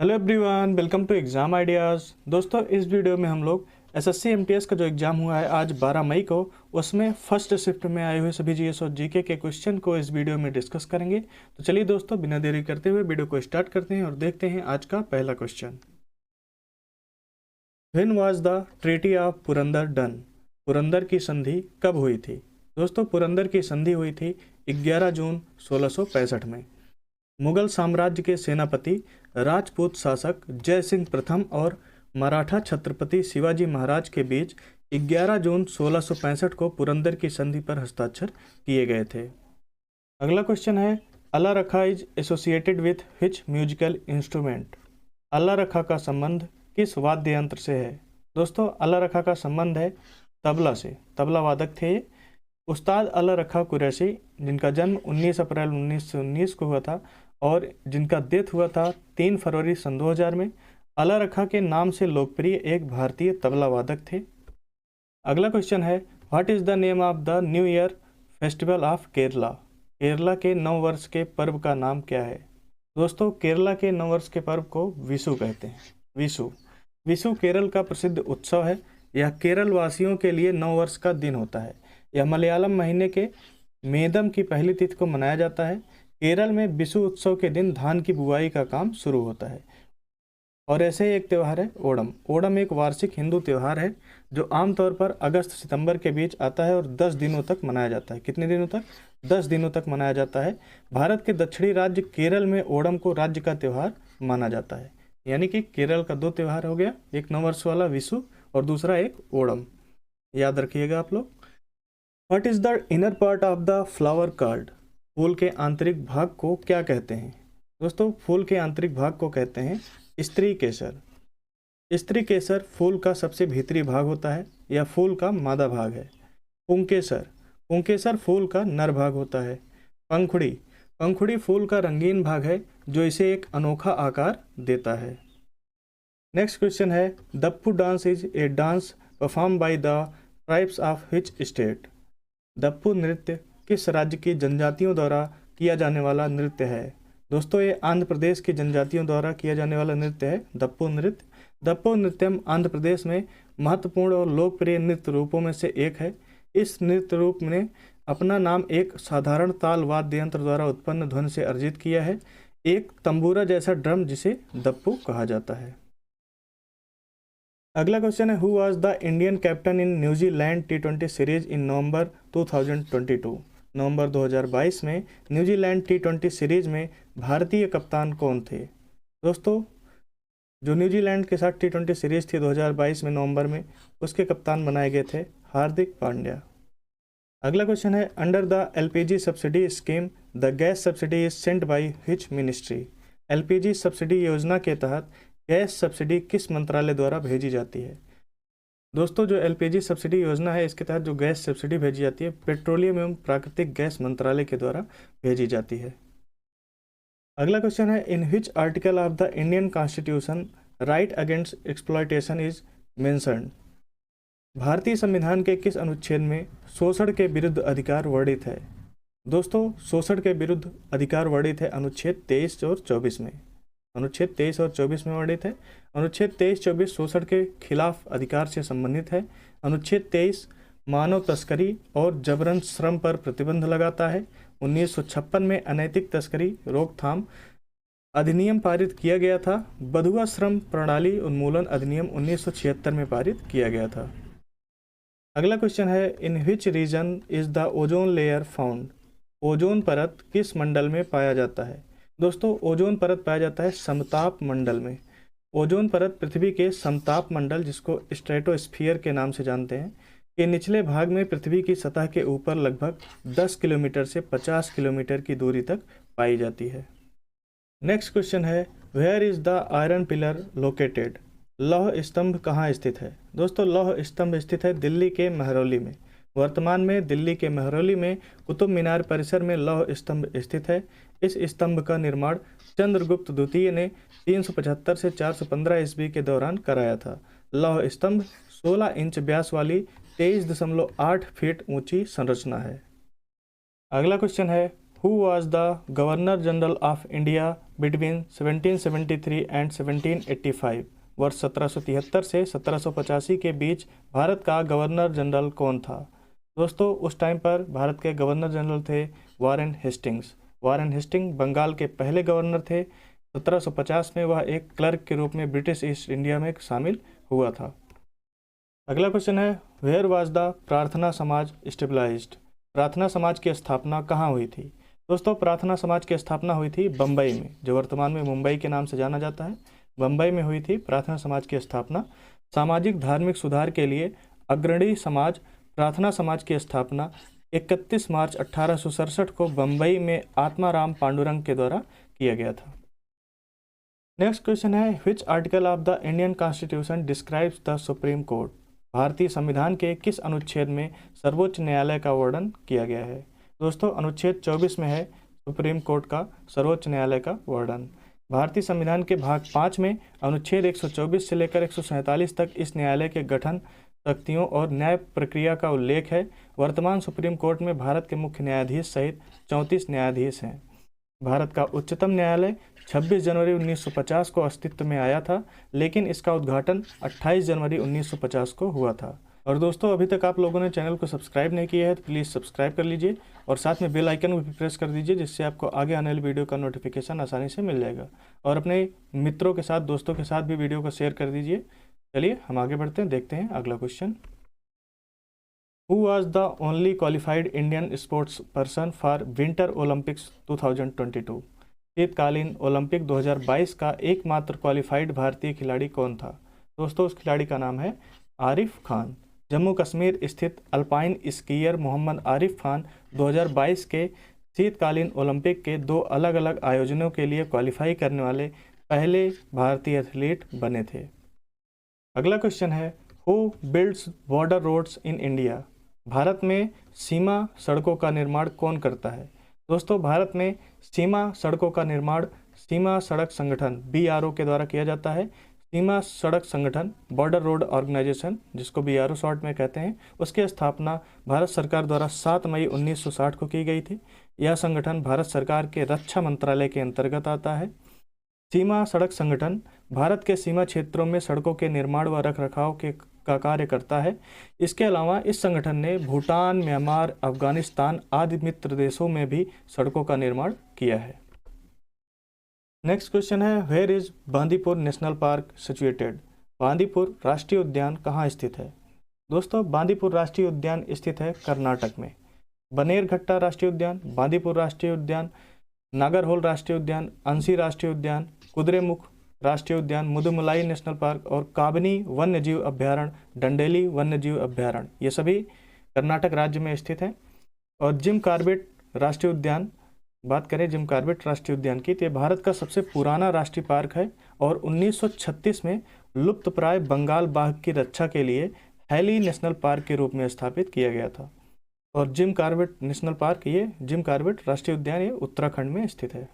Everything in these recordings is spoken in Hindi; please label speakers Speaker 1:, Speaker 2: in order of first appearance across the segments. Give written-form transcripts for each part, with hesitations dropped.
Speaker 1: Hello everyone, welcome to exam ideas. दोस्तों, इस वीडियो में हम लोग एसएससी एमटीएस का जो एग्ज़ाम हुआ है आज 12 मई को, उसमें फर्स्ट शिफ्ट में आए हुए सभी जीएस और जीके के क्वेश्चन को इस वीडियो में डिस्कस करेंगे। तो चलिए दोस्तों, बिना देरी करते हुए वीडियो को स्टार्ट करते हैं और देखते हैं आज का पहला question. When was the treaty of Purandar done? Purandar की संधि कब हुई थी? दोस्तों, पुरंदर की संधि हुई थी 11 जून 1665 में। मुगल साम्राज्य के सेनापति राजपूत शासक जय सिंह प्रथम और मराठा छत्रपति शिवाजी महाराज के बीच 11 जून 1665 को पुरंदर की संधि पर हस्ताक्षर किए गए थे। अगला क्वेश्चन है, अला रखा is associated with which musical instrument? अला रखा का संबंध किस वाद्य यंत्र से है? दोस्तों, अला रखा का संबंध है तबला से। तबला वादक थे ये उस्ताद अला रखा कुरैशी, जिनका जन्म 19 अप्रैल 1919 को हुआ था और जिनका डेथ हुआ था 3 फरवरी सन 2000 में। अला रखा के नाम से लोकप्रिय एक भारतीय तबला वादक थे। अगला क्वेश्चन है, what is the name of the new year festival of Kerala? Kerala के नव वर्ष के पर्व का नाम क्या है? दोस्तों, केरला के नव वर्ष के पर्व को विशु कहते हैं। विशु विशु केरल का प्रसिद्ध उत्सव है। यह केरल वासियों के लिए नव वर्ष का दिन होता है। यह मलयालम महीने के मेदम की पहली तिथि को मनाया जाता है। केरल में विशु उत्सव के दिन धान की बुआई का काम शुरू होता है। और ऐसे ही एक त्यौहार है ओणम। ओणम एक वार्षिक हिंदू त्यौहार है जो आमतौर पर अगस्त सितंबर के बीच आता है और 10 दिनों तक मनाया जाता है। कितने दिनों तक? 10 दिनों तक मनाया जाता है। भारत के दक्षिणी राज्य केरल में ओणम को राज्य का त्यौहार माना जाता है। यानी कि केरल का 2 त्यौहार हो गया, एक नववर्ष वाला विशु और दूसरा एक ओणम। याद रखिएगा आप लोग। What is the inner part of the flower called? फूल के आंतरिक भाग को क्या कहते हैं? दोस्तों, फूल के आंतरिक भाग को कहते हैं स्त्री केसर। स्त्री केसर फूल का सबसे भीतरी भाग होता है। यह फूल का मादा भाग है। पुंकेसर पुंकेसर फूल का नर भाग होता है। पंखुड़ी पंखुड़ी फूल का रंगीन भाग है जो इसे एक अनोखा आकार देता है। नेक्स्ट क्वेश्चन है, Dappu dance is a dance perform by the tribes of which state? Dappu नृत्य किस राज्य की जनजातियों द्वारा किया जाने वाला नृत्य है? दोस्तों, ये आंध्र प्रदेश की जनजातियों द्वारा किया जाने वाला नृत्य है दप्पू नृत्य। दप्पू नृत्यम आंध्र प्रदेश में महत्वपूर्ण और लोकप्रिय नृत्य रूपों में से एक है। इस नृत्य रूप ने अपना नाम एक साधारण ताल वाद्य यंत्र द्वारा उत्पन्न ध्वनि से अर्जित किया है, एक तंबूरा जैसा ड्रम जिसे दप्पू कहा जाता है। अगला क्वेश्चन है, who was the Indian captain in New Zealand T20 series in November 2022? नवंबर 2022 में न्यूजीलैंड T20 सीरीज में भारतीय कप्तान कौन थे? दोस्तों, जो न्यूजीलैंड के साथ T20 सीरीज थी 2022 में नवंबर में, उसके कप्तान बनाए गए थे हार्दिक पांड्या। अगला क्वेश्चन है, under the LPG subsidy scheme the gas subsidy is sent by which ministry? LPG subsidy योजना के तहत गैस सब्सिडी किस मंत्रालय द्वारा भेजी जाती है? दोस्तों, जो LPG सब्सिडी योजना है, इसके तहत जो गैस सब्सिडी भेजी जाती है पेट्रोलियम एवं प्राकृतिक गैस मंत्रालय के द्वारा भेजी जाती है। अगला क्वेश्चन है, in which article of the Indian constitution right against exploitation is mentioned? भारतीय संविधान के किस अनुच्छेद में शोषण के विरुद्ध अधिकार वर्णित है? दोस्तों, शोषण के विरुद्ध अधिकार वर्णित है अनुच्छेद 23 और 24 में। अनुच्छेद 23 और 24 में वर्णित है। अनुच्छेद 23-24 शोषण के खिलाफ अधिकार से संबंधित है। अनुच्छेद 23 मानव तस्करी और जबरन श्रम पर प्रतिबंध लगाता है। 1956 में अनैतिक तस्करी रोकथाम अधिनियम पारित किया गया था। बधुआ श्रम प्रणाली उन्मूलन अधिनियम 1976 में पारित किया गया था। अगला क्वेश्चन है, in which region is the ozone layer found? Ozone परत किस मंडल में पाया जाता है? दोस्तों, ओजोन परत पाया जाता है समताप मंडल में। ओजोन परत पृथ्वी के समताप मंडल, जिसको स्ट्रेटोस्फीयर के नाम से जानते हैं, के निचले भाग में पृथ्वी की सतह के ऊपर लगभग 10 किलोमीटर से 50 किलोमीटर की दूरी तक पाई जाती है। नेक्स्ट क्वेश्चन है, where is the iron pillar located? लौह स्तंभ कहाँ स्थित है? दोस्तों, लौह स्तंभ स्थित है दिल्ली के महरौली में। वर्तमान में दिल्ली के महरौली में कुतुब मीनार परिसर में लौह स्तंभ स्थित है। इस स्तंभ का निर्माण चंद्रगुप्त द्वितीय ने 375 से 415 ईस्वी के दौरान कराया था। लौह स्तंभ 16 इंच व्यास वाली 23.8 फीट ऊंची संरचना है। अगला क्वेश्चन है, who was the governor general of India between 1773 and 1785। वर्ष 1773 से 1785 के बीच भारत का गवर्नर जनरल कौन था? दोस्तों उस टाइम पर भारत के गवर्नर जनरल थे Warren Hastings. Warren Hasting Bengal के पहले गवर्नर थे। 1750 में वह एक क्लर्क के रूप में ब्रिटिश ईस्ट इंडिया में शामिल हुआ था। अगला क्वेश्चन है, वेयर वाज द प्रार्थना समाज स्टेबलाइज्ड? प्रार्थना समाज की स्थापना कहाँ हुई थी? दोस्तों प्रार्थना समाज की स्थापना हुई थी बम्बई में, जो वर्तमान में मुंबई के नाम से जाना जाता है। बम्बई में हुई थी प्रार्थना समाज की स्थापना। सामाजिक धार्मिक सुधार के लिए अग्रणी समाज प्रार्थना समाज की स्थापना 31 मार्च 1867 को बम्बई में आत्माराम पांडुरंग के द्वारा किया गया था। नेक्स्ट क्वेश्चन है, विच article of the Indian constitution describes the supreme court? भारतीय संविधान के किस अनुच्छेद में सर्वोच्च न्यायालय का वर्णन किया गया है? दोस्तों अनुच्छेद 24 में है सुप्रीम कोर्ट का सर्वोच्च न्यायालय का वर्णन। भारतीय संविधान के भाग 5 में अनुच्छेद 124 से लेकर 147 तक इस न्यायालय के गठन, शक्तियों और न्याय प्रक्रिया का उल्लेख है। वर्तमान सुप्रीम कोर्ट में भारत के मुख्य न्यायाधीश सहित 34 न्यायाधीश हैं। भारत का उच्चतम न्यायालय 26 जनवरी 1950 को अस्तित्व में आया था, लेकिन इसका उद्घाटन 28 जनवरी 1950 को हुआ था। और दोस्तों अभी तक आप लोगों ने चैनल को सब्सक्राइब नहीं किया है तो प्लीज़ सब्सक्राइब कर लीजिए और साथ में बेल आइकन भी प्रेस कर दीजिए, जिससे आपको आगे आने वाली वीडियो का नोटिफिकेशन आसानी से मिल जाएगा। और अपने मित्रों के साथ, दोस्तों के साथ भी वीडियो को शेयर कर दीजिए। चलिए हम आगे बढ़ते हैं, देखते हैं अगला question. Who was the only qualified Indian sports person for winter Olympics 2022? शीतकालीन ओलंपिक 2022 का एकमात्र क्वालिफाइड भारतीय खिलाड़ी कौन था? दोस्तों उस खिलाड़ी का नाम है आरिफ खान। जम्मू कश्मीर स्थित अल्पाइन स्कीयर मोहम्मद आरिफ खान 2022 के शीतकालीन ओलंपिक के 2 अलग अलग आयोजनों के लिए क्वालिफाई करने वाले पहले भारतीय एथलीट बने थे। अगला क्वेश्चन है, who builds border roads in India? भारत में सीमा सड़कों का निर्माण कौन करता है? दोस्तों भारत में सीमा सड़कों का निर्माण सीमा सड़क संगठन BRO के द्वारा किया जाता है। सीमा सड़क संगठन बॉर्डर रोड ऑर्गेनाइजेशन, जिसको BRO शॉर्ट में कहते हैं, उसकी स्थापना भारत सरकार द्वारा 7 मई 1960 को की गई थी। यह संगठन भारत सरकार के रक्षा मंत्रालय के अंतर्गत आता है। सीमा सड़क संगठन भारत के सीमा क्षेत्रों में सड़कों के निर्माण व रखरखाव का कार्य करता है। इसके अलावा इस संगठन ने भूटान, म्यांमार, अफगानिस्तान आदि मित्र देशों में भी सड़कों का निर्माण किया है। नेक्स्ट क्वेश्चन है, where is Bandipur national park situated? Bandipur राष्ट्रीय उद्यान कहाँ स्थित है? दोस्तों बांदीपुर राष्ट्रीय उद्यान स्थित है कर्नाटक में। बनेरघट्टा राष्ट्रीय उद्यान, बांदीपुर राष्ट्रीय उद्यान, नागरहोल राष्ट्रीय उद्यान, अंसी राष्ट्रीय उद्यान, कुद्रेमुख राष्ट्रीय उद्यान, मुदुमलाई नेशनल पार्क और काबनी वन्यजीव अभ्यारण्य, डंडेली वन्यजीव अभ्यारण्य, ये सभी कर्नाटक राज्य में स्थित हैं। और जिम कॉर्बेट राष्ट्रीय उद्यान, बात करें जिम कॉर्बेट राष्ट्रीय उद्यान की, तो ये भारत का सबसे पुराना राष्ट्रीय पार्क है और 1936 में लुप्तप्राय बंगाल बाघ की रक्षा के लिए हैली नेशनल पार्क के रूप में स्थापित किया गया था। और जिम कॉर्बेट नेशनल पार्क, ये जिम कॉर्बेट राष्ट्रीय उद्यान ये उत्तराखंड में स्थित है।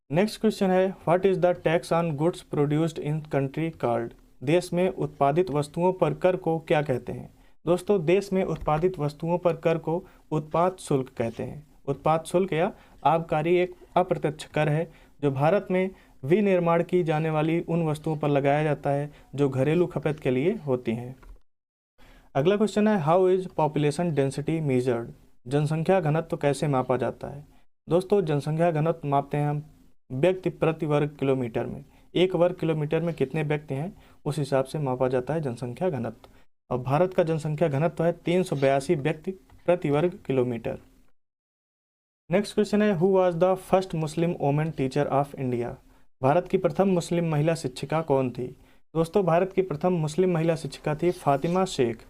Speaker 1: नेक्स्ट क्वेश्चन है, what is the tax on goods produced in country called? देश में उत्पादित वस्तुओं पर कर को क्या कहते हैं? दोस्तों देश में उत्पादित वस्तुओं पर कर को उत्पाद शुल्क कहते हैं। उत्पाद शुल्क या आबकारी एक अप्रत्यक्ष कर है जो भारत में विनिर्माण की जाने वाली उन वस्तुओं पर लगाया जाता है जो घरेलू खपत के लिए होती हैं। अगला क्वेश्चन है, how is population density measured? जनसंख्या घनत्व कैसे मापा जाता है? दोस्तों जनसंख्या घनत्व मापते हैं हम व्यक्ति प्रति वर्ग किलोमीटर में। 1 वर्ग किलोमीटर में कितने व्यक्ति हैं उस हिसाब से मापा जाता है जनसंख्या घनत्व। और भारत का जनसंख्या घनत्व है 382 व्यक्ति प्रति वर्ग किलोमीटर। नेक्स्ट क्वेश्चन है, who was the first Muslim women teacher of India? Bharat की प्रथम मुस्लिम महिला शिक्षिका कौन थी? दोस्तों भारत की प्रथम मुस्लिम महिला शिक्षिका थी फातिमा शेख।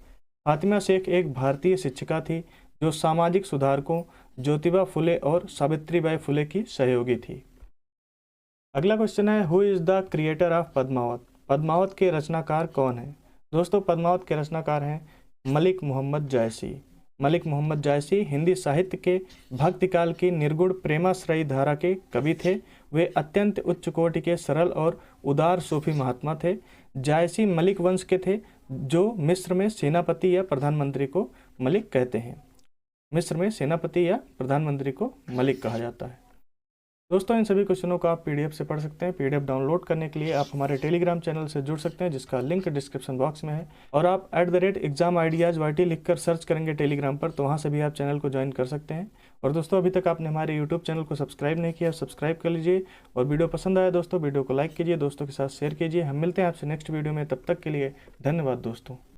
Speaker 1: फातिमा शेख एक भारतीय शिक्षिका थी जो सामाजिक सुधारकों ज्योतिबा फुले और सावित्रीबाई फुले की सहयोगी थी। अगला क्वेश्चन है, who is the creator of Padmavat? Padmavat के रचनाकार कौन है? दोस्तों पद्मावत के रचनाकार हैं मलिक मोहम्मद जायसी। मलिक मोहम्मद जायसी हिंदी साहित्य के भक्तिकाल की निर्गुण प्रेमाश्रयी धारा के कवि थे। वे अत्यंत उच्च कोटि के सरल और उदार सूफी महात्मा थे। जायसी मलिक वंश के थे जो मिस्र में सेनापति या प्रधानमंत्री को मलिक कहते हैं। मिस्र में सेनापति या प्रधानमंत्री को मलिक कहा जाता है। दोस्तों इन सभी क्वेश्चनों को आप पीडीएफ से पढ़ सकते हैं। पीडीएफ डाउनलोड करने के लिए आप हमारे टेलीग्राम चैनल से जुड़ सकते हैं, जिसका लिंक डिस्क्रिप्शन बॉक्स में है। और आप @exam ideas YT लिखकर सर्च करेंगे टेलीग्राम पर, तो वहाँ से भी आप चैनल को ज्वाइन कर सकते हैं। और दोस्तों अभी तक आपने हमारे यूट्यूब चैनल को सब्सक्राइब नहीं किया, सब्सक्राइब कर लीजिए। और वीडियो पसंद आया दोस्तों, वीडियो को लाइक कीजिए, दोस्तों के साथ शेयर कीजिए। हम मिलते हैं आपसे नेक्स्ट वीडियो में, तब तक के लिए धन्यवाद दोस्तों।